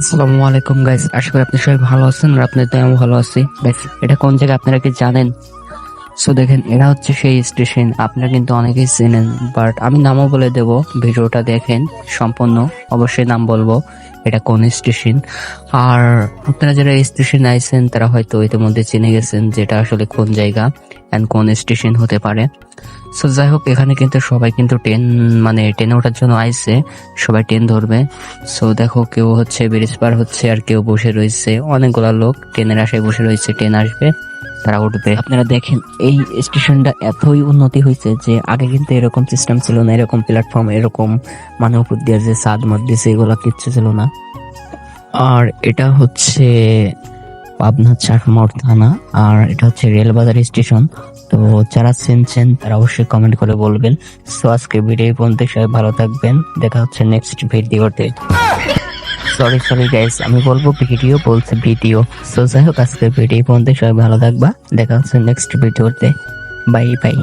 আসসালামু আলাইকুম গাইস, আশা করি আপনি সবাই ভালো আছেন আর আপনাদের আমি ভালো আছি। গাইস, এটা কোন জায়গা আপনারা কি জানেন? সো দেখেন, এরা হচ্ছে সেই স্টেশন আপনারা কিন্তু অনেকেই চেনেন, বাট আমি নামও বলে দেব। ভিডিওটা দেখেন সম্পূর্ণ, অবশ্যই নাম বলবো এটা কোন স্টেশন। আর আপনারা যারা স্টেশন আইছেন তারা হয়তো ইতিমধ্যে চিনে গেছেন যেটা আসলে কোন জায়গা এন্ড কোন স্টেশন হতে পারে। সো যাই হোক, এখানে কিন্তু সবাই কিন্তু ট্রেনে ওঠার জন্য আইছে, সবাই ট্রেন ধরবে। সো দেখো, কেউ হচ্ছে ব্রিজ পার হচ্ছে আর কেউ বসে রয়েছে, অনেকগুলা লোক ট্রেনের আশায় বসে রয়েছে, ট্রেন আসবে তারা উঠবে। আপনারা দেখেন এই স্টেশনটা এতই উন্নতি হয়েছে যে আগে কিন্তু এরকম সিস্টেম ছিল না, এরকম প্ল্যাটফর্ম, এরকম মানে উপর দিয়ে যে ছাদ মত দিয়েছে এগুলো কিচ্ছু ছিল না। আর এটা হচ্ছে পাবনা চাটমোহর থানা, আর এটা হচ্ছে রেলবাজার স্টেশন। তো যারা চিনছেন তারা অবশ্যই কমেন্ট করে বলবেন। সো আজকে ভিডিও পর্যন্ত, সবাই ভালো থাকবেন, দেখা হচ্ছে নেক্সট ভিডিওতে। সরি গাইস, আমি বলবো ভিডিও, বলছে ভিডিও। সো যাই হোক, আজকে ভিডিও পর্যন্ত, সবাই ভালো থাকবা, দেখা হচ্ছে নেক্সট ভিডিওতে। Bye bye.